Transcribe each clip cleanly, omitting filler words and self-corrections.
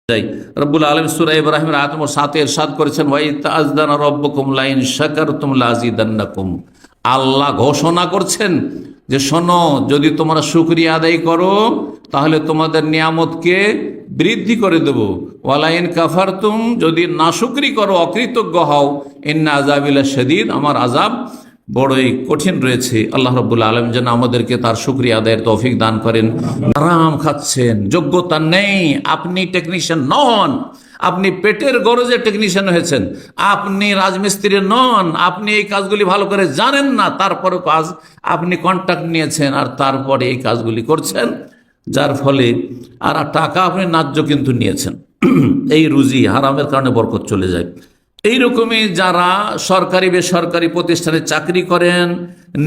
যাই। রব্বুল আলামিন সূরা ইব্রাহিমের আয়াত নম্বর 7 এ ইরশাদ করেছেন, ওয়া ইতাআযানা রাব্বুকুম লাইন শাকারতুম লাযিদান্নাকুম। আল্লাহ ঘোষণা করছেন যে শোনো, যদি তোমরা শুকরিয়া আদায় করো তাহলে তোমাদের নিয়ামতকে বৃদ্ধি করে দেব। ওয়ালাইন কাফারতুম, যদি নাশুকরি করো, অকৃতজ্ঞ হও, ইন্না আযাবি লাশাদীদ, আমার আযাব বড়ই কঠিন রয়েছে। আল্লাহ রাব্বুল আলামিন যেন আমাদেরকে তার শুকরিয়া আদায়ের তৌফিক দান করেন। আরাম খাচ্ছেন, যোগ্যতা নেই, আপনি টেকনিশিয়ান নন, আপনি পেটের গরজে টেকনিশিয়ান হয়েছেন, আপনি রাজমিস্ত্রি নন, আপনি এই কাজগুলি ভালো করে জানেন না, তারপরে কাজ আপনি কন্ট্রাক্ট নিয়েছেন আর তারপরে এই কাজগুলি করছেন, যার ফলে আর টাকা আপনি ন্যায্য কিন্তু নিয়েছেন। এই রুজি হারামের কারণে বরকত চলে যায়। এইরকমই যারা সরকারি বেসরকারি প্রতিষ্ঠানে চাকরি করেন,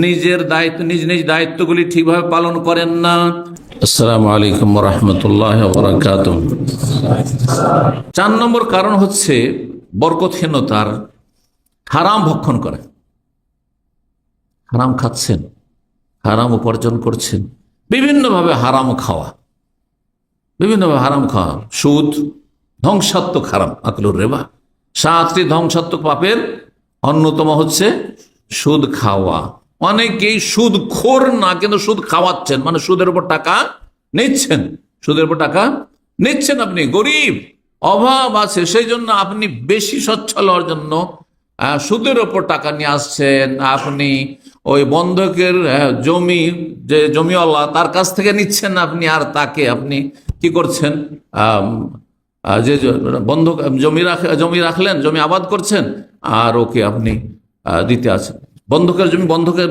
নিজের দায়িত্ব নিজ নিজ দায়িত্বগুলি ঠিকভাবে পালন করেন না। আসসালামু আলাইকুম ওয়া রাহমাতুল্লাহি ওয়া বারাকাতুহু। 4 নম্বর কারণ হচ্ছে বরকতহীনতার, হারাম ভক্ষণ করে। হারাম খাচ্ছেন, হারাম উপার্জন করছেন, বিভিন্নভাবে হারাম খাওয়া, বিভিন্নভাবে হারাম খাওয়া। সুদ ধ্বংসাত্মক হারাম, আকলুর রিবা। 7টি ধ্বংসাত্মক পাপের অন্যতম হচ্ছে সুদ খাওয়া। অনেকেই সুদ খোর না, কিন্তু সুদ খাওয়াচ্ছেন, মানে সুদের উপর টাকা নিচ্ছেন, সুদের উপর টাকা নিচ্ছেন। আপনি গরিব, অভাব আছে, সেই জন্য আপনি বেশি সচ্ছল হওয়ার জন্য সুদের ওপর টাকা নিয়ে আসছেন। আপনি ওই বন্ধকের জমি, যে জমিওয়ালা, তার কাছ থেকে নিচ্ছেন আপনি, আর তাকে আপনি কি করছেন, যে বন্ধক জমি রাখলেন, জমি আবাদ করছেন, আর ওকে আপনি দিতে আছেন। বন্ধকের জমি, বন্ধকের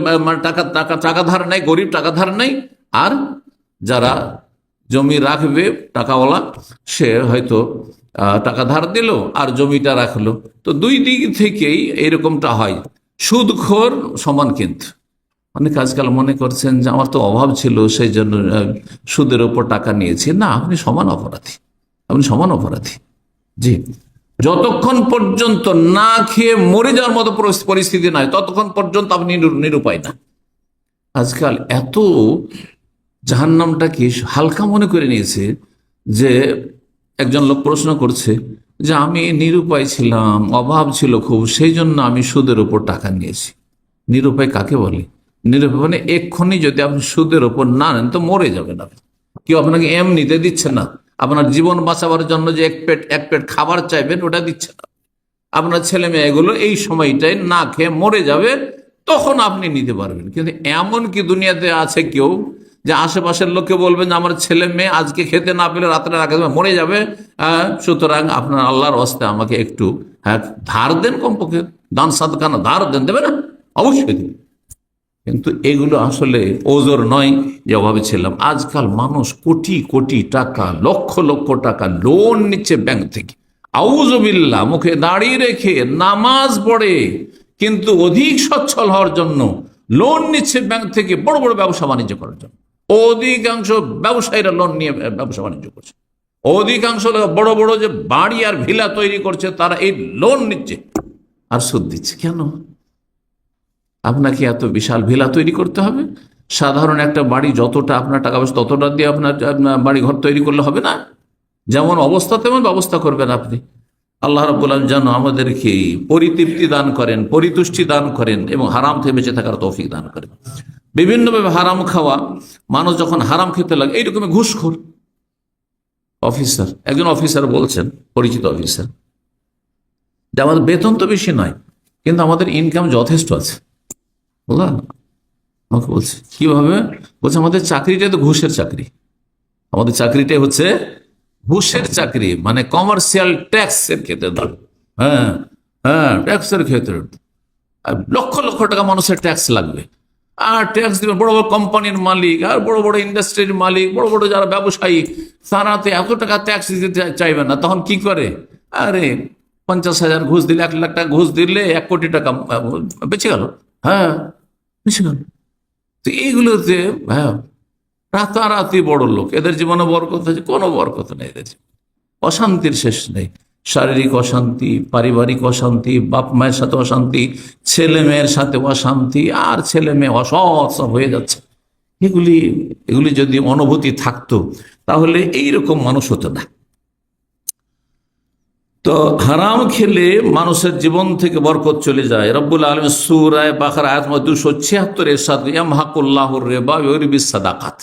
টাকা ধার নেই, গরিব টাকা ধার নেই, আর যারা জমি রাখবে টাকাওয়ালা, সে হয়তো টাকা ধার দিল আর জমিটা রাখলো। তো দুই দিক থেকেই এরকমটা হয়। সুদখোর সমান কিন্তু অনেক আজকাল মনে করছেন যে আমার তো অভাব ছিল, সেই জন্য সুদের ওপর টাকা নিয়েছি। না, আপনি সমান অপরাধী, আপনি সমান অপরাধী। জি, যতক্ষণ পর্যন্ত না খেয়ে মরে যাওয়ার মতো পরিস্থিতি নয়, ততক্ষণ পর্যন্ত আপনি নিরুপায় না। আজকাল এত জাহান্নামটাকে হালকা মনে করে নিয়েছে যে একজন লোক প্রশ্ন করছে যে আমি নিরুপায় ছিলাম, অভাব ছিল খুব, সেই জন্য আমি সুদের ওপর টাকা নিয়েছি। নিরুপায় কাকে বলে? নিরুপায় মানে এক্ষুনি যদি আপনি সুদের ওপর না নেন তো মরে যাবেন। কেউ আপনাকে এমনিতে দিচ্ছে না, আপনার জীবন বাঁচাবার জন্য যে এক পেট খাবার চাইবেন ওটা দিচ্ছে না। আপনার ছেলে মেয়েগুলো এই সময়টায় না খেয়ে মরে যাবে, তখন আপনি নিতে পারবেন। কিন্তু এমন কি দুনিয়াতে আছে কেউ যে আশেপাশের লোককে বলবেন যে আমার ছেলে মেয়ে আজকে খেতে না পেলে রাত্রে আগে মরে যাবে, সুতরাং আপনার আল্লাহর ওয়াস্তে আমাকে একটু ধার দেন, কমপক্ষে দান সাদকানা ধার দেন, দেবে না? অবশ্যই দেবে। কিন্তু এগুলো আসলে ওজোর নয় যে অভাবে ছিলাম। আজকাল মানুষ কোটি কোটি টাকা, লক্ষ লক্ষ টাকা লোন নিচ্ছে ব্যাংক থেকে, আউযুবিল্লাহ, মুখে দাঁড়িয়ে রেখে নামাজ পড়ে, কিন্তু অধিক সচ্ছল হওয়ার জন্য লোন নিচ্ছে ব্যাংক থেকে বড় বড় ব্যবসা বাণিজ্য করার জন্য। অধিকাংশ ব্যবসায়ীরা লোন নিয়ে ব্যবসা বাণিজ্য করছে। অধিকাংশ বড় বড় যে বাড়ি আর ভিলা তৈরি করছে, তারা এই লোন নিচ্ছে আর সুদ দিচ্ছে। কেন? আপনাকে এত বিশাল ভিলা তৈরি করতে হবে? সাধারণ একটা বাড়ি যতটা আপনার টাকা পয়সা ততটা দিয়ে আপনার বাড়ি ঘর তৈরি করলে হবে না? যেমন অবস্থা তেমন ব্যবস্থা করবেন আপনি। আল্লাহ রাব্বুল আলামিন যেন আমাদেরকে পরিতৃপ্তি দান করেন, পরিতুষ্টি দান করেন এবং হারাম থেকে বেঁচে থাকার তৌফিক দান করেন। বিভিন্নভাবে হারাম খাওয়া, মানুষ যখন হারাম খেতে লাগে, এইরকমই ঘুষখোর অফিসার, একজন অফিসার বলছেন, পরিচিত অফিসার, যে আমাদের বেতন তো বেশি নয়, কিন্তু আমাদের ইনকাম যথেষ্ট আছে। আমাকে বলছে কিভাবে? বলছে আমাদের চাকরিটাই তো ঘুষের চাকরি, আমাদের চাকরিটাই হচ্ছে ঘুষের চাকরি, মানে কমার্শিয়াল ট্যাক্সের ক্ষেত্রে ধর, ট্যাক্সের ক্ষেত্রে লক্ষ লক্ষ টাকা মানুষের ট্যাক্স লাগবে, আর ট্যাক্স দিবেন বড় বড় কোম্পানির মালিক আর বড় বড় ইন্ডাস্ট্রির মালিক, বড় বড় যারা ব্যবসায়ী, তারাতে এত টাকা ট্যাক্স দিতে চাইবে না। তখন কি করে? আরে 50,000 ঘুষ দিলে, 1 লাখ টাকা ঘুষ দিলে 1 কোটি টাকা বেঁচে গেল। বেঁচে গেল। তো এইগুলোতে রাতারাতি বড় লোক, এদের জীবনে বরকত আছে? কোনো বরকত নেই এদের জীবনে। অশান্তির শেষ নেই, শারীরিক অশান্তি, পারিবারিক অশান্তি, বাপ মায়ের সাথে অশান্তি, ছেলে মেয়ের সাথে অশান্তি, আর ছেলে মেয়ে অসৎ সব হয়ে যাচ্ছে। এগুলি যদি অনুভূতি থাকতো তাহলে এইরকম মানুষ হতো না। তো হারাম খেলে মানুষের জীবন থেকে বরকত চলে যায়। রব্বুল আলামিন সূরা বাকারা আয়াত 276 ইরশাদ ইয়ামহাকুল্লাহুর রিবা ওয়া ইউরবিস সাদাকাত।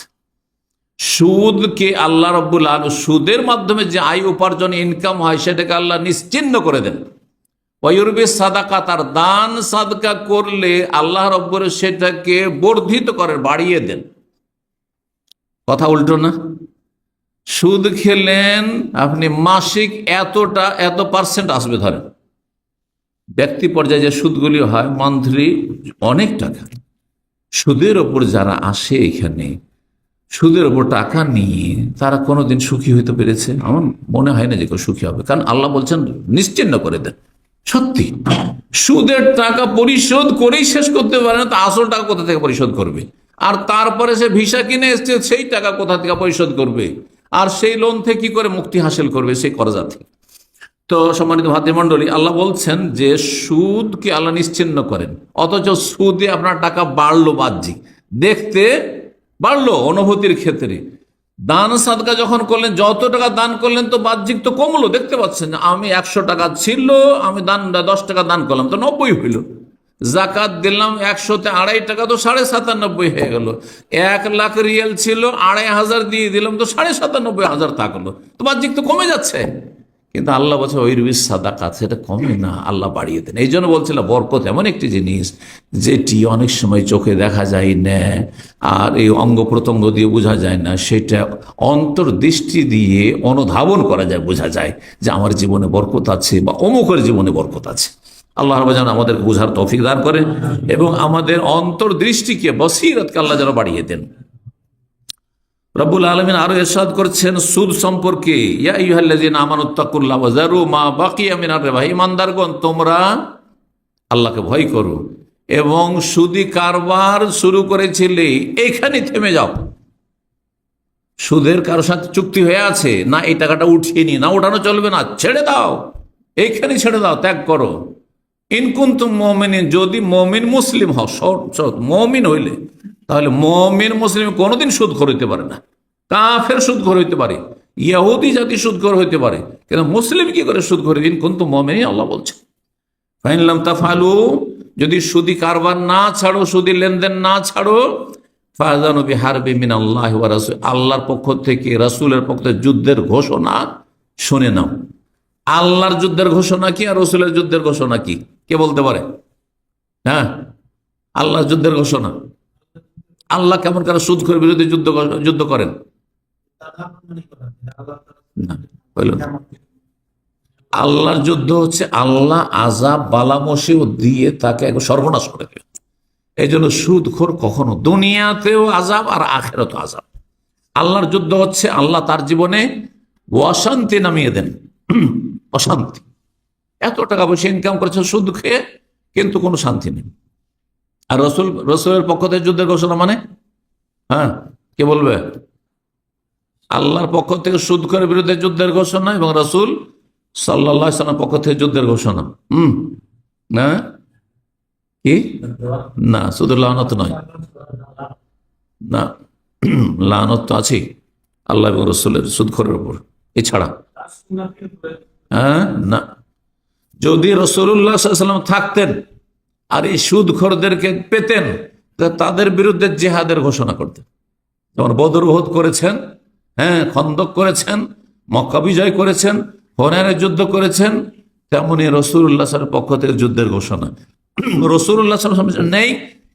সুদকে আল্লাহ রব্বুল আলামিন, সুদের মাধ্যমে যে আয় উপার্জন ইনকাম হয় সেটাকে আল্লাহ নিশ্চিহ্ন করে দেন। ওয়া ইউরবিস সাদাকাত, আর দান সাদকা করলে আল্লাহ রব্বুল সেটাকে বর্ধিত করে, বাড়িয়ে দেন। কথা উল্টো না? সুদ খেলেন আপনি, মাসিক এত পার্সেন্ট আসবে, ধরেন ব্যক্তি পর্যায়ে যে সুদগুলি হয় মান্থলি অনেক টাকা। সুদের ওপর যারা আসে এখানে, সুদের ওপর টাকা নিয়ে তারা কোনোদিন সুখী হইতে পেরেছে? আমার মনে হয় না যে কেউ সুখী হবে, কারণ আল্লাহ বলছেন নিশ্চিহ্ন করে দেন। সত্যি সুদের টাকা পরিশোধ করেই শেষ করতে পারে না, তা আসল টাকা কোথা থেকে পরিশোধ করবে? আর তারপরে সে ভিসা কিনে এসছে, সেই টাকা কোথা থেকে পরিশোধ করবে? আর সেই লোন থেকে কি করে মুক্তি হাসিল করবে সেই করজা থেকে? তো সম্মানিত ভাতৃমণ্ডলী, আল্লাহ বলছেন যে সুদকে আল্লাহ নিশ্চিহ্ন করেন, অথচ সুদে আপনার টাকা বাড়লো, বাহ্যিক দেখতে বাড়লো অনুভূতির ক্ষেত্রে। দান সাদকা যখন করলেন, যত টাকা দান করলেন তো বাহ্যিক তো কমলো, দেখতে পাচ্ছেন। আমি 100 টাকা ছিল, আমি 10 টাকা দান করলাম তো 90 হইল। জাকাত দিলাম 100-তে 2.5 টাকা, তো 97.5 হয়ে গেল। 1 লাখ রিয়াল ছিল, 2,500 দিয়ে দিলাম তো 97,500 থাকলো, তো বাহ্যিক তো কমে যাচ্ছে। কিন্তু আল্লাহ বলছে ওই রুবিস সাদাকাত, সেটা কমে না, আল্লাহ বাড়িয়ে দেন। এই জন্য বলছিলাম বরকত এমন একটি জিনিস যেটি অনেক সময় চোখে দেখা যায় না, আর এই অঙ্গ প্রত্যঙ্গ দিয়ে বোঝা যায় না, সেটা অন্তর্দৃষ্টি দিয়ে অনুধাবন করা যায়, বোঝা যায় যে আমার জীবনে বরকত আছে বা অমুকের জীবনে বরকত আছে। আল্লাহ রাব্বুল যেন আমাদের বোঝার তৌফিক দান করেন এবং আমাদের অন্তর্দৃষ্টিকে, বসিরতকে আল্লাহ যেন বাড়িয়ে দেন। রব্বুল আলামিন আরো ইরশাদ করছেন সুদ সম্পর্কে, ইয়া আইয়ুহাল্লাযীনা আমানুত্তাকুল্লাহ ওয়া যারু মা বাকিয়া মিনার রিবা, ঈমানদারগণ তোমরা আল্লাহকে ভয় করো এবং সুদি কারবার শুরু করেছিলে এইখানে থেমে যাও। সুদের কারোর সাথে চুক্তি হয়ে আছে না, এই টাকাটা উঠিয়ে নি, না উঠানো চলবে না, ছেড়ে দাও, এইখানে ছেড়ে দাও, ত্যাগ করো। ইন কুনতুম মুমিনিন, যদি মুমিন মুসলিম হও, সৎ মুমিন হইলে, তাহলে মুমিন মুসলিম কোনোদিন সুদখোর হইতে পারে না। কাফের সুদখোর হইতে পারে, ইহুদি জাতি সুদখোর হইতে পারে, কিন্তু মুসলিম কি করে সুদখোর? ইন কুনতুম মুমিনিন, আল্লাহ বলছে। ফাইন লাম তাফআলু, যদি সুদি কারবার না ছাড়ো, সুদি লেনদেন না ছাড়ো, ফাযানু বিহারবি মিনাল্লাহি ওয়া রাসূল, আল্লাহর পক্ষ থেকে, রাসূলের পক্ষ থেকে যুদ্ধের ঘোষণা শুনে নাও। আল্লাহর যুদ্ধের ঘোষণা কি আর রাসূলের যুদ্ধের ঘোষণা কি? কে বলতে পারে? হ্যাঁ, আল্লাহর যুদ্ধের ঘোষণা। আল্লাহ কেমন করে সুদখোর বিরোধী যুদ্ধ করেন? না, বলুন। আল্লাহর যুদ্ধ হচ্ছে আল্লাহ আযাব বালা মুসিবত দিয়ে তাকে সর্বনাশ করে দেবে। এই জন্য সুদখোর কখনো দুনিয়াতেও আযাব আর আখিরাতেও আযাব। আল্লাহর যুদ্ধ হচ্ছে আল্লাহ তার জীবনে অশান্তি নামিয়ে দেন, অশান্তি। এত টাকা পয়সা ইনকাম করেছে সুদ খেয়ে, কিন্তু কোনো শান্তি নেই। আর রসুলের পক্ষ থেকে যুদ্ধের ঘোষণা মানে? হ্যাঁ, কে বলবে? আল্লাহর পক্ষ থেকে সুদখোরের বিরুদ্ধে যুদ্ধের ঘোষণা এবং রাসূল সাল্লাল্লাহু আলাইহি ওয়াসাল্লামের পক্ষ থেকে যুদ্ধের ঘোষণা। না কি না, শুধু লানত নয়, না লানত তো আছেই আল্লাহ এবং রসুলের সুদখোরের উপর। এছাড়া হ্যাঁ না, যদি রাসূলুল্লাহ সাল্লাল্লাহু আলাইহি ওয়াসাল্লাম থাকতেন আর এই সুদখোরদেরকে পেতেন, তাদের বিরুদ্ধে জিহাদের ঘোষণা করতেন। যেমন বদর উহুদ করেছেন, হ্যাঁ, খন্দক করেছেন, মক্কা বিজয় করেছেন, হুনাইনের যুদ্ধ করেছেন, তেমনি রাসূলুল্লাহ সাল্লাল্লাহু আলাইহি ওয়াসাল্লামের পক্ষ থেকে যুদ্ধের ঘোষণা। রাসূলুল্লাহ সাল্লাল্লাহু আলাইহি ওয়াসাল্লাম নেই,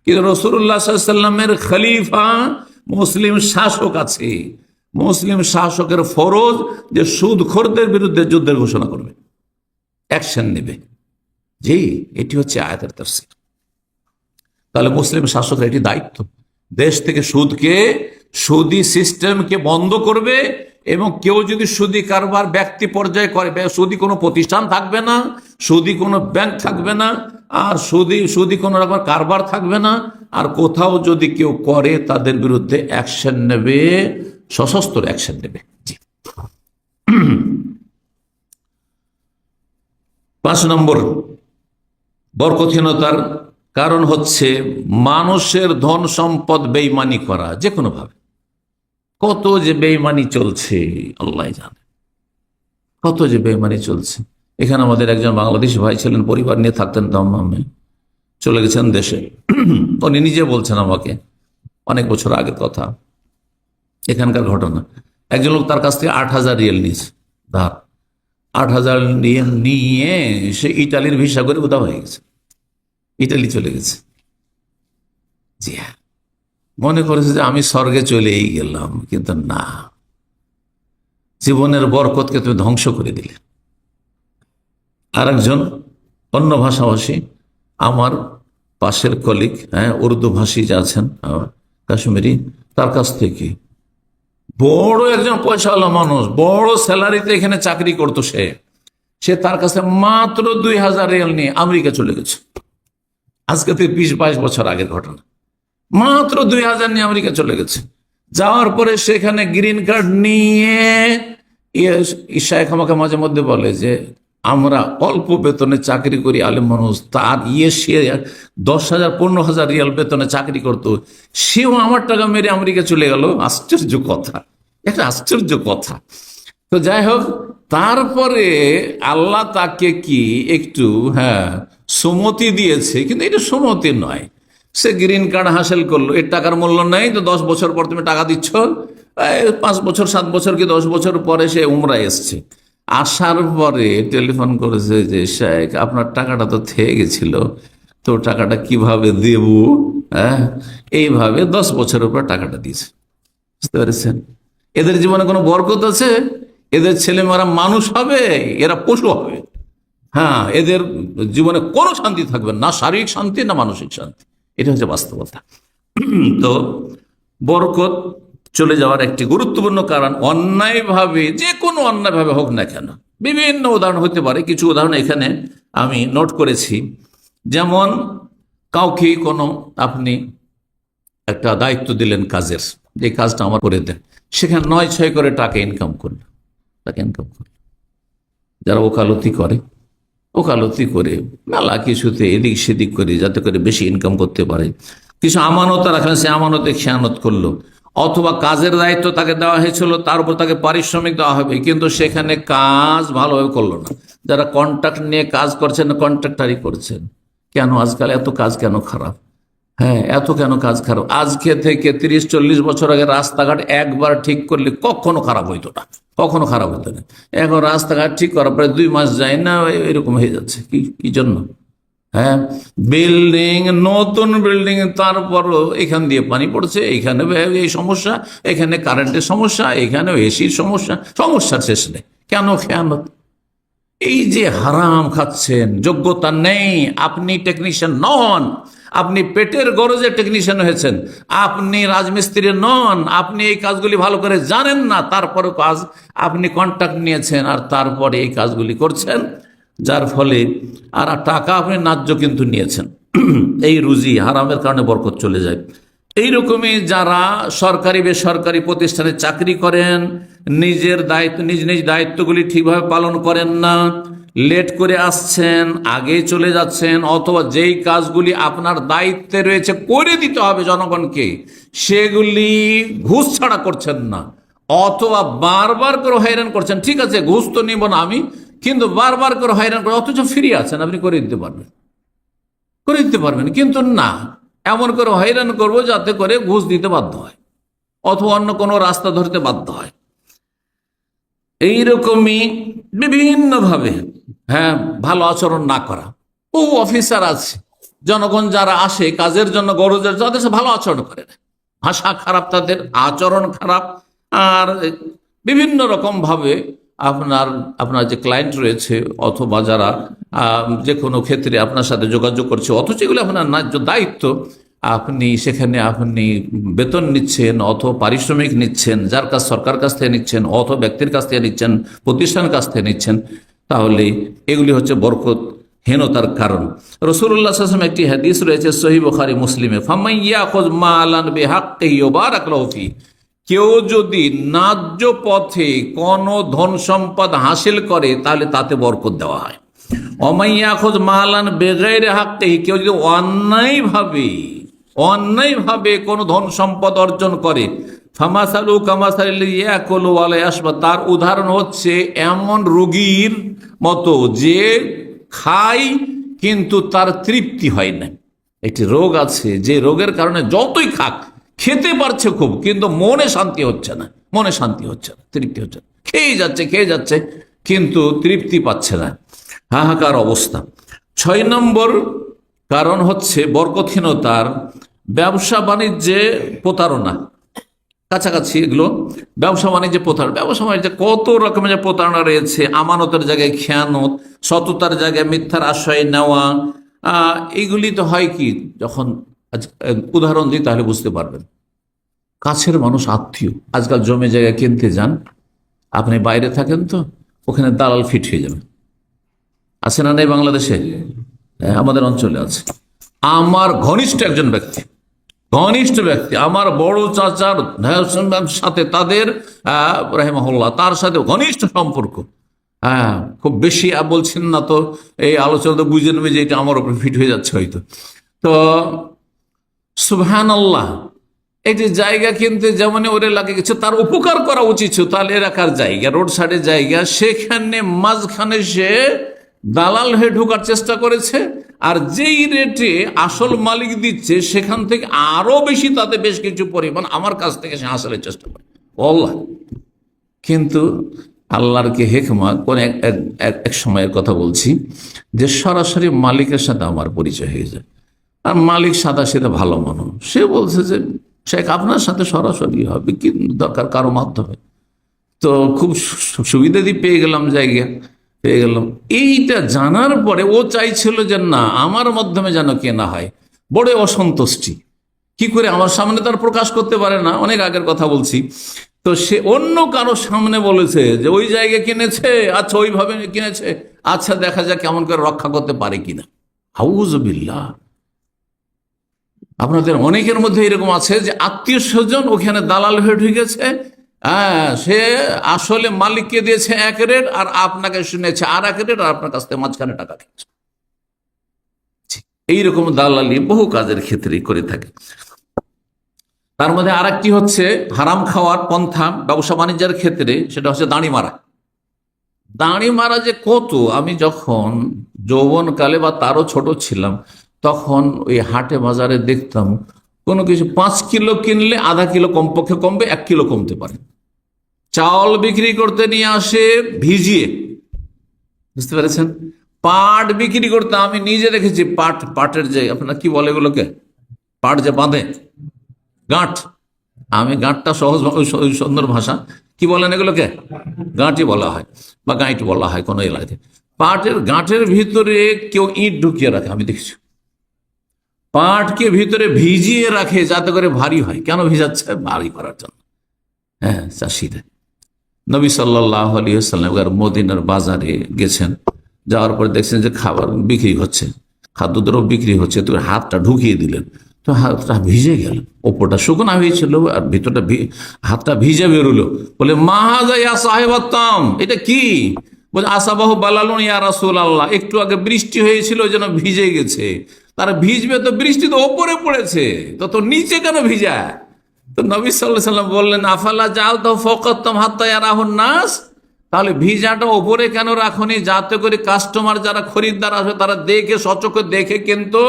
কিন্তু রাসূলুল্লাহ সাল্লাল্লাহু আলাইহি ওয়াসাল্লামের খলিফা মুসলিম শাসক আছে। মুসলিম শাসকের ফরজ যে সুদখোরদের বিরুদ্ধে যুদ্ধের ঘোষণা করবে, অ্যাকশন নেবে। জি, এটি হচ্ছে আয়াতের তাফসীর। তাহলে মুসলিম শাসকের এটি দায়িত্ব, দেশ থেকে সুদি সিস্টেমকে বন্ধ করবে। এবং কেউ যদি সুদি কারবার ব্যক্তি পর্যায়ে করে, সুদি কোনো প্রতিষ্ঠান থাকবে না, সুদি কোনো ব্যাংক থাকবে না, আর সুদি কোনো রকম কারবার থাকবে না। আর কোথাও যদি কেউ করে তাদের বিরুদ্ধে অ্যাকশন নেবে, সশস্ত্র অ্যাকশন নেবে। জি। 5 নম্বর বরকতহীনতার কারণ হচ্ছে মানুষের ধন সম্পদ বেঈমানি করা, যে কোনো ভাবে। কত যে বেঈমানি চলছে আল্লাহ জানে, কত যে বেঈমানি চলছে। এখানে আমাদের একজন বাংলাদেশি ভাই ছিলেন, পরিবার নিয়ে থাকতেন দমদমে, চলে গেছেন দেশে। উনি নিজে বলছেন আমাকে, অনেক বছর আগের কথা, এখানকার ঘটনা। একজন লোক তার কাছ থেকে 8,000 রিয়াল নিয়েছে ধার। 8,000 রিয়াল নিয়ে সে ইটালির ভিসা করে উদা হয়ে গেছে, ইটালি চলে গেছে। জি হ্যাঁ, মনে করেছে যে আমি স্বর্গে চলেই গেলাম, কিন্তু না, জীবনের বরকতকে তুমি ধ্বংস করে দিলে। আর একজন অন্য ভাষাভাষী আমার পাশের কলিগ, হ্যাঁ, উর্দু ভাষী যা আছেন কাশ্মীরি, তার কাছ থেকে বড় একজন পয়সাওয়ালা মানুষ, বড় স্যালারিতে এখানে চাকরি করতো, সে তার কাছে মাত্র 2,000 রিয়াল নিয়ে আমেরিকা চলে গেছে। আজকে থেকে 20-22 বছর আগের ঘটনা। মাত্র 2,000 নিয়ে আমেরিকা চলে গেছে। যাওয়ার পরে সেখানে গ্রিন কার্ড নিয়ে শায়েখ আমাকে মাঝে মধ্যে বলে যে আমরা অল্প বেতনে চাকরি করি, আলেম মানুষ, তার সে 10,000 15,000 রিয়াল বেতনে চাকরি করতো, সেও আমার টাকা মেরে আমেরিকা চলে গেল। আশ্চর্য কথা, একটা আশ্চর্য কথা। তো যাই হোক, তারপরে আল্লাহ তাকে কি একটু সুমতি দিয়েছে, কিন্তু এটা সুমতি নয়। সে গ্রিন কার্ড হাসিল করলো, এর টাকার মূল্য নেই, তো 10 বছর পর তুমি টাকা দিচ্ছ, 5 বছর 7 বছর কি 10 বছর পরে সে উমরায় এসছে। আসার পরে টেলিফোন করেছে যে শেখ, আপনার টাকাটা তো থেকে গেছিল, তো টাকাটা কিভাবে দেব? এইভাবে 10 বছরের পর টাকাটা দিয়েছে। বুঝতে পেরেছেন? এদের জীবনে কোনো বরকত আছে? এদের ছেলেমেয়েরা মানুষ হবে, এরা পশু হবে। হ্যাঁ, এদের জীবনে কোনো শান্তি থাকবে না, শারীরিক শান্তি না মানসিক শান্তি। এটা হচ্ছে বাস্তবতা। তো বরকত চলে যাওয়ার একটি গুরুত্বপূর্ণ কারণ, অন্যায়ভাবে, যে কোনো অন্যায়ভাবে হোক না কেন, বিভিন্ন উদাহরণ হতে পারে। কিছু উদাহরণ এখানে আমি নোট করেছি। যেমন কাউকে আপনি একটা দায়িত্ব দিলেন কাজের, যে কাজটা আমার করে দেন, সেখানে 9-6 করে টাকা ইনকাম করলো। যারা ওকালতি করে মেলা কিছুতে এদিক সেদিক করে যাতে করে বেশি ইনকাম করতে পারে, কিছু আমানত রাখলেন, সে আমানতে খেয়ানত করলো, অথবা কাজের দায়িত্ব তাকে দেওয়া হয়েছিল, তার উপর তাকে পারিশ্রমিক দেওয়া হবে, কিন্তু সেখানে কাজ ভালোভাবে করলো না। যারা কন্ট্রাক্ট নিয়ে কাজ করছেন, কন্ট্রাক্টারই করছেন। কেন আজকাল এত কাজ কেন খারাপ? এত কেন কাজ খারাপ? আজকে থেকে 30-40 বছর আগে রাস্তাঘাট একবার ঠিক করলে কখনো খারাপ হইতো না, এখন রাস্তাঘাট ঠিক করার পরে 2 মাস যায় না, এরকম হয়ে যাচ্ছে। কি জন্য? বিল্ডিং, নতুন বিল্ডিং, তারপরও এখান দিয়ে পানি পড়ছে, এখানে এই সমস্যা, এখানে কারেন্টের সমস্যা, এখানে এসির সমস্যা, সমস্যার শেষ নেই। কেন খেয়ানত? এই যে হারাম খাচ্ছেন, যোগ্যতা নেই, আপনি টেকনিশিয়ান নন, আপনি পেটের গরজে টেকনিশিয়ান হয়েছেন, আপনি রাজমিস্ত্রি নন, আপনি এই কাজগুলি ভালো করে জানেন না, তারপরে কাজ আপনি কন্ট্রাক্ট নিয়েছেন, আর তারপরে এই কাজগুলি করছেন, যার ফলে আর টাকা আপনি ন্যায্য কিন্তু নিয়েছেন। এই রুজি হারামের কারণে বরকত চলে যায়। এইরকমই যারা সরকারি বেসরকারি প্রতিষ্ঠানে চাকরি করেন, নিজ নিজ দায়িত্বগুলি ঠিকভাবে পালন করেন না, লেট করে আসছেন, আগে চলে যাচ্ছেন, অথবা যেই কাজগুলি আপনার দায়িত্বে রয়েছে করে দিতে হবে জনগণকে, সেগুলি ঘুষ ছাড়া করছেন না, অথবা বারবার করে হয়রান করছেন। ঠিক আছে, ঘুষ তো নিব না আমি, কিন্তু বারবার করে হয়রান করে, অথচ ফ্রি আছেন, আপনি করে দিতে পারবেন, কিন্তু না, এমন করে হয়রান করবো যাতে করে ঘুষ দিতে বাধ্য হয়, অথবা অন্য কোনো রাস্তা ধরতে বাধ্য হয়। এইরকমই বিভিন্নভাবে ভালো আচরণ না করা। অফিসার আছে, জনগণ যারা আসে কাজের জন্য, গরজের, তাদের সাথে ভালো আচরণ করে না, ভাষা খারাপ, তাদের আচরণ খারাপ, আর বিভিন্ন রকম ভাবে আপনার যে ক্লায়েন্ট রয়েছে, অথবা যারা যে কোনো ক্ষেত্রে আপনার সাথে যোগাযোগ করছে, অথচ এগুলো আপনার ন্যায্য দায়িত্ব, আপনি সেখানে বেতন নিচ্ছেন, অথবা পারিশ্রমিক নিচ্ছেন, যার কাছ সরকার কাছ থেকে নিচ্ছেন, অথবা ব্যক্তির কাছ থেকে নিচ্ছেন, প্রতিষ্ঠানের কাছ থেকে নিচ্ছেন, তাহলে এগুলি হচ্ছে বরকতহীনতার কারণ। রাসূলুল্লাহ সাল্লাল্লাহু আলাইহি ওয়াসাল্লাম একটি হাদিস রয়েছে সহিহ বুখারী মুসলিমে, ফামাইয়াখুয মালান বিহাক্কিহি ইউবারাক লাহু ফি, কেউ যদি ন্যায্য পথে কোন ধন সম্পদ হাসিল করে তাহলে তাতে বরকত দেওয়া হয়। অমাইয়াখুয মালান বিগাইরি হাক্কিহি, কেউ যদি অন্যায়ভাবে কোন ধন সম্পদ অর্জন করে, ফামাসালু কামাসালিল ইয়াকুলু ওয়া লা ইয়াশবা, তার উদাহরণ হচ্ছে এমন রোগীর মতো যে খায় কিন্তু তার তৃপ্তি হয় না। একটি রোগ আছে, যে রোগের কারণে যতই খাক, খেতে পারছে খুব, কিন্তু মনে শান্তি হচ্ছে না, মনে শান্তি হচ্ছে না, তৃপ্তি হচ্ছে না, খেয়ে যাচ্ছে কিন্তু তৃপ্তি পাচ্ছে না। হাহাকার অবস্থা। 6 নম্বর কারণ হচ্ছে বরকতহীনতার, ব্যবসা বাণিজ্যে প্রতারণা। কাছাকাছি এগুলো ব্যবসা বাণিজ্যে প্রতারণা, ব্যবসা বাণিজ্যে কত রকমের যে প্রতারণা রয়েছে। আমানতের জায়গায় খেয়ানত, সততার জায়গায় মিথ্যার আশ্রয় নেওয়া। এইগুলি তো হয় কি, যখন উদাহরণ দিই তাহলে বুঝতে পারবেন। কাছের মানুষ, আত্মীয়, আজকাল জমি জায়গা কিনতে যান, আপনি বাইরে থাকেন তো ওখানে দালাল ফিট হয়ে যাবে। আছে না নেই বাংলাদেশে? আমাদের অঞ্চলে আছে। আমার ঘনিষ্ঠ একজন ব্যক্তি, আমার বড় চাচার সাথে তাদের রাহিমাহুল্লাহ, তার সাথে ঘনিষ্ঠ সম্পর্ক। হ্যাঁ, খুব বেশি বলছেন না তো, এই আলোচনা তো বুঝে নেবে যে এটা আমার উপর ফিট হয়ে যাচ্ছে হয়তো। তো সুবহানাল্লাহ, একটি জায়গা কিনতে যেমন ওরে লাগে গেছে, তার উপকার করা উচিত ছিল। তাহলে এলাকার জায়গা, রোড সাইডের জায়গা, সেখানে মাঝখানে সে দালাল হয়ে ঢোকার চেষ্টা করেছে, আর যেই রেটে আসল মালিক দিচ্ছে সেখান থেকে আরো বেশি, তাতে বেশ কিছু পরিমাণ আমার কাছ থেকে সে হাসিলের চেষ্টা করে। আল্লাহ, কিন্তু আল্লাহর কি হেকমা, কোন এক সময়ের কথা বলছি, যে সরাসরি মালিকের সাথে আমার পরিচয় হয়ে যায়, আর মালিক সাদা সিধা ভালো মানুষ, সে বলছে যে শেখ আপনার সাথে সরাসরি হবে, কি দরকার কারো মাধ্যমে। তো খুব সুবিধা দিয়ে পেয়ে গেলাম, জায়গা পেয়ে গেলাম। এইটা জানার পরে ও চাইছিল যে না, আমার মাধ্যমে যেন কেনা হয়। বড় অসন্তুষ্টি, কি করে আমার সামনে তার প্রকাশ করতে পারে না, অনেক আগের কথা বলছি। তো সে অন্য কারো সামনে বলেছে যে ওই জায়গা কিনেছে, আচ্ছা ওইভাবে কিনেছে, আচ্ছা দেখা যাক কেমন করে রক্ষা করতে পারে কিনা। আউযুবিল্লাহ। আপনাদের অনেকের মধ্যে এরকম আছে যে আত্মীয় স্বজন ওখানে দালাল হয়ে ঢুকেছে। সে আসলে মালিককে দিয়েছে এক রেট, আর আপনাকে শুনেছে আর এক রেট, আর আপনার কাছ থেকে মাঝখানে টাকা খেয়েছে। এইরকম দালালি বহু কাজের ক্ষেত্রে করে থাকে। তার মধ্যে আর একটি হচ্ছে হারাম খাওয়ার পন্থা ব্যবসা বাণিজ্যের ক্ষেত্রে, সেটা হচ্ছে দাঁড়ি মারা। দাঁড়ি মারা যে কত, আমি যখন যৌবনকালে বা তারও ছোট ছিলাম, তখন ওই হাটে বাজারে দেখতাম কোনো কিছু 5 কিলো কিনলে আধা কিলো কমপক্ষে কমবে, 1 কিলো কমতে পারে। চাল বিক্রি করতে নিয়ে আসে ভিজিয়ে, বুঝতে পেরেছেন? পাট বিক্রি করতে আমি নিজে দেখেছি, পাটের যে আপনার কি বলে এগুলোকে, পাট যে বাঁধে, গাঁট, আমি গাঁটটা সহজ সুন্দর ভাষা, কি বলেন এগুলোকে? গাঁটি বলা হয় বা গাঁট বলা হয় কোনো এলাকায়। পাটের গাঁটের ভিতরে কেউ ইট ঢুকিয়ে রাখে, আমি দেখছি। পাটকে ভিতরে ভিজিয়ে রাখে যাতে করে ভারী হয়। কেন ভিজাচ্ছে? ভারী করার জন্য। হ্যাঁ, চাষিরা। নবী সাল্লাল্লাহু আলাইহি ওয়াসাল্লাম মদিনার বাজারে গেছেন, যাওয়ার পরে দেখছেন যে খাবার বিক্রি হচ্ছে, খাদ্যদ্রব্য বিক্রি হচ্ছে, তো হাতটা ঢুকিয়ে দিলেন, তো হাতটা ভিজে গেল। ওপরটা শুকনা হয়েছিল আর ভিতরটা হাতটা ভিজে বেরোলো। বলে মা হাযা ইয়া সাহিবাত্তাম, এটা কি? বলে আসাবাহু বালালুন ইয়া রাসূলুল্লাহ, একটু আগে বৃষ্টি হয়েছিল ওই জন্য ভিজে গেছে। তারা ভিজবে তো, বৃষ্টি তো ওপরে পড়েছে, তো নিচে কেন ভিজা? তো নবী সাল্লাল্লাহু আলাইহি ওয়াসাল্লাম বললেন আফালা জাআলতাহু ফাওকাত্তাম হাত্তা ইয়ারাহুন নাস, তাহলে ভিজাটা ওপরে কেন রাখুনি, যাতে করে কাস্টমার যারা খরিদ্দার আসবে তারা দেখে, সচক্ষে দেখে। কিন্তু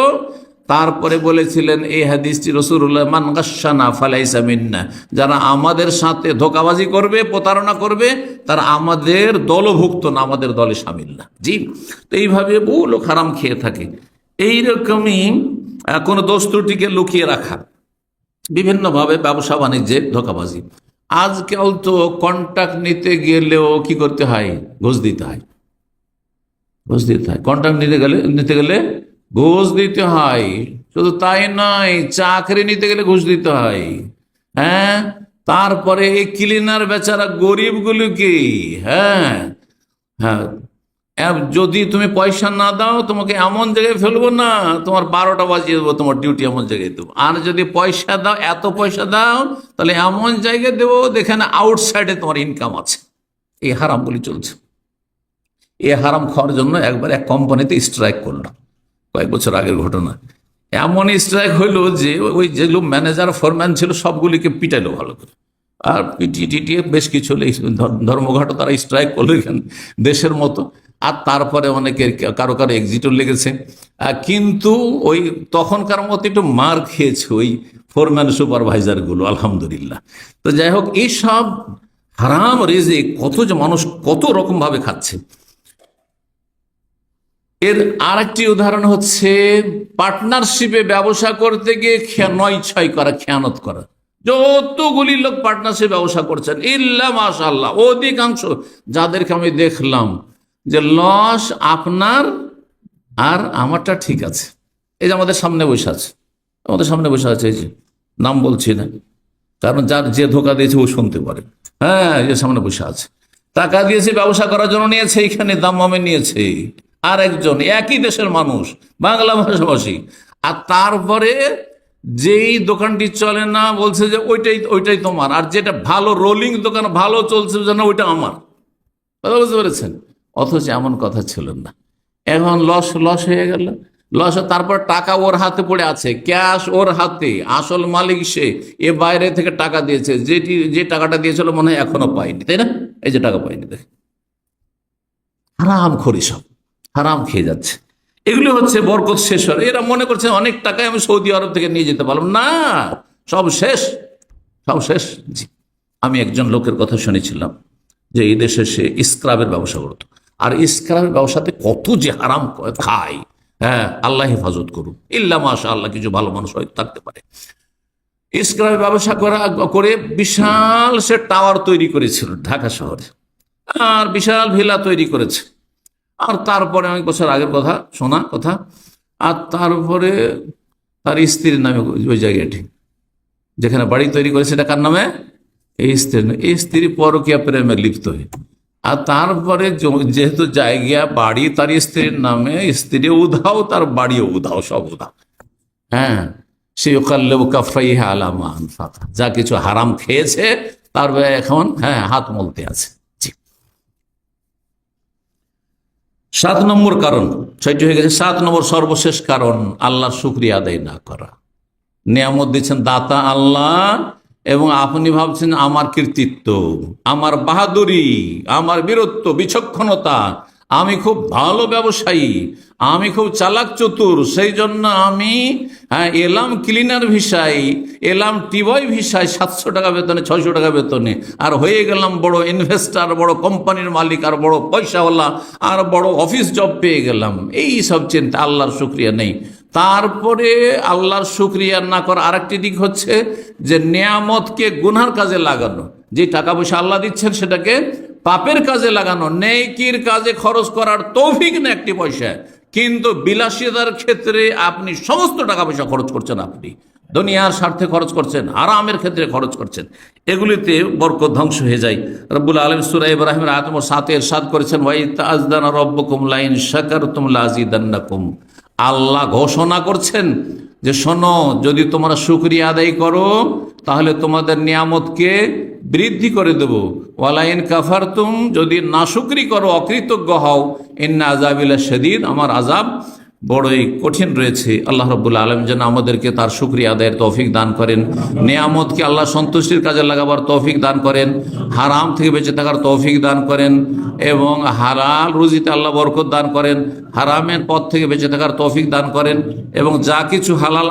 তারপরে বলেছিলেন এই হাদিসটি রাসূলুল্লাহ, মান গাশশানা ফালাইসা মিন্না, যারা আমাদের সাথে ধোঁকাবাজি করবে, প্রতারণা করবে, তারা আমাদের দলভুক্ত না, আমাদের দলে শামিল না। জি, তো এইভাবে বহু লোক হারাম খেয়ে থাকে। এইরকমই কোন দোষ ত্রুটিকে লুকিয়ে রাখা, বিভিন্নভাবে ব্যবসা বাণিজ্যে ধোঁকাবাজি। আজকাল তো কন্ট্রাক্ট নিতে গেলেও কি করতে হয়? ঘুষ দিতে হয়, ঘুষ দিতে হয়। কন্ট্রাক্ট নিতে গেলে ঘুষ দিতে হয়। শুধু তাই নয়, চাকরি নিতে গেলে ঘুষ দিতে হয়। হ্যাঁ, তারপরে এই ক্লিনার বেচারা গরিবগুলোকে, হ্যাঁ হ্যাঁ, যদি তুমি পয়সা না দাও তোমাকে এমন জায়গায় ফেলবো না, তোমার 12টা বাজিয়ে দেবো, তোমার ডিউটি এমন জায়গায় দেবো। আর যদি পয়সা দাও, এত পয়সা দাও, তাহলে এমন জায়গায় দেবো যেখানে আউটসাইডে তোমার ইনকাম আছে। এই হারাম বলি চলছে। এই হারাম খাওয়ার জন্য একবার এক কোম্পানিতে স্ট্রাইক করলো, কয়েক বছর আগের ঘটনা। এমন স্ট্রাইক হইলো যে ওই যেগুলো ম্যানেজার ফোরম্যান ছিল সবগুলিকে পিটাইলো ভালো করে, আর পিটিয়ে বেশ কিছু হলে ধর্মঘট তারা স্ট্রাইক করলো এখানে দেশের মতো। আর তারপরে অনেকের কারো কারো এক্সিটও লেগেছে, কিন্তু ওই তখনকার মতো একটু মার খেয়েছে ওই ফোরম্যান সুপারভাইজার গুলো, আলহামদুলিল্লাহ। তো যাই হোক, এইসব হারাম রিজিক কত যে মানুষ কত রকম ভাবে খাচ্ছে। এর আরেকটি উদাহরণ হচ্ছে পার্টনারশিপে ব্যবসা করতে গিয়ে নয় ছয় করা, খেয়ানত করা। যতগুলি লোক পার্টনারশিপ ব্যবসা করছেন, ইল্লা মাশাআল্লাহ অধিকাংশ যাদেরকে আমি দেখলাম যে লস আপনার আর আমারটা ঠিক আছে। এই যে আমাদের সামনে বসে আছে, আমাদের সামনে বসে আছে, এই যে নাম বলছি না, কারণ যার যে ধোকা দিয়েছে ও শুনতে পারে। হ্যাঁ, এই যে সামনে বসে আছে, টাকা দিয়েছে ব্যবসা করার জন্য, নিয়েছে, এইখানে দাম নিয়েছে। আর একজন একই দেশের মানুষ, বাংলা ভাষাভাষী, আর তারপরে যেই দোকানটি চলে না বলছে যে ওইটাই তোমার, আর যেটা ভালো রোলিং দোকান ভালো চলছে যেন ওইটা আমার। কথা বুঝতে পেরেছেন? অথচ এমন কথা ছিল না। এখন লস হয়ে গেল, লস। তারপর টাকা ওর হাতে পড়ে আছে, ক্যাশ ওর হাতে, আসল মালিক সে, এ বাইরে থেকে টাকা দিয়েছে, যে টাকাটা দিয়েছিল মনে হয় এখনো পাইনি, তাই না? এই যে টাকা পাইনি, দেখ হারাম খোরি, সব হারাম খেয়ে যাচ্ছে। এগুলি হচ্ছে বরকত শেষ হল। এরা মনে করছে অনেক টাকায় আমি সৌদি আরব থেকে নিয়ে যেতে পারলাম না, সব শেষ, সব শেষ। জি, আমি একজন লোকের কথা শুনেছিলাম যে এই দেশে সে স্ক্রাবের ব্যবসা করতো, আর স্ক্রাবের ব্যবসাতে কত যে হারাম খায়। হ্যাঁ, আল্লাহ হেফাজত করুন, ইল্লা মাশাআল্লাহ কিছু ভালো মানুষ হয়তো থাকতে পারে। স্ক্রাবের ব্যবসা করে বিশাল সে টাওয়ার তৈরি করেছিল ঢাকা শহরে, আর বিশাল ভিলা তৈরি করেছে। আর তারপরে অনেক বছর আগের কথা, শোনা কথা, আর তারপরে তার স্ত্রীর নামে ওই জায়গাটি যেখানে বাড়ি তৈরি করে, সেটা কার নামে? এই স্ত্রী পরকীয়া প্রেমে লিপ্ত হয়ে, আর তারপরে যেহেতু জায়গা বাড়ি তার স্ত্রীর নামে, স্ত্রী উধাও, তার বাড়িও উধাও, সব উধাও। হ্যাঁ, সে কাফাইহা আলা মা আনফাকা, যা কিছু হারাম খেয়েছে তার এখন হাত মলতে আছে। 7 নম্বর কারণ, 6টি হয়ে গেছে। 7 নম্বর সর্বশেষ কারণ, আল্লাহর শুকরিয়া আদায় না করা। নিয়ামত দিচ্ছেন দাতা আল্লাহ, এবং আপনি ভাবছেন আমার কৃতিত্ব, আমার বাহাদুরি, আমার বীরত্ব, বিচক্ষণতা, আমি খুব ভালো ব্যবসায়ী, আমি খুব চালাক চতুর, সেই জন্য আমি এলাম ক্লিনার ভিসায়, এলাম টিবয় ভিসায় 700 টাকা বেতনে, 600 টাকা বেতনে, আর হয়ে গেলাম বড় ইনভেস্টার, বড় কোম্পানির মালিক, আর বড় পয়সাওয়ালা, আর বড় অফিস জব পেয়ে গেলাম। এই সব চিন্তা, আল্লাহর শুকরিয়া নেই। তারপরে আল্লাহর শুকরিয়া না করা আরেকটি দিক হচ্ছে যে নিয়ামতকে গুনার কাজে লাগানো। যে টাকা পয়সা আল্লাহ দিচ্ছেন সেটাকে পাপের কাজে লাগানো, নেকির কাজে খরচ করার তৌফিক না একটি পয়সা, কিন্তু বিলাসিতার ক্ষেত্রে আপনি সমস্ত টাকা পয়সা খরচ করছেন, আপনি দুনিয়ার স্বার্থে খরচ করছেন, আরামের ক্ষেত্রে খরচ করছেন, এগুলিতে বরকত ধ্বংস হয়ে যায়। রব্বুল আলামিন সূরা ইব্রাহিমের আয়াত নম্বর 7 ইরশাদ করেছেন, ওয়া ইতাআযানা রাব্বুকুম লাইন শাকারতুম লাযিদান্নাকুম। আল্লাহ ঘোষণা করছেন যে শোনো, যদি তোমরা শুকরিয়া আদায় করো তাহলে তোমাদের নিয়ামতকে বৃদ্ধি করে দেব, ওয়ালাইন কাফারতুম, যদি নাশুকরি করো, অকৃতজ্ঞ হও, ইন্না আযাবি লাশাদীদ, আমার আযাব বড়ই কঠিন রয়েছে। আল্লাহ রাব্বুল আলামিন যেন আমাদেরকে তার শুকরিয়া আদায়ের তৌফিক দান করেন, নিয়ামতকে আল্লাহ সন্তুষ্টির কাজে লাগাবার তৌফিক দান করেন, হারাম থেকে বেঁচে থাকার তৌফিক দান করেন, এবং হালাল রুজিতে আল্লাহ বরকত দান করেন, হারামের পথ থেকে বেঁচে থাকার তৌফিক দান করেন, এবং যা কিছু হালাল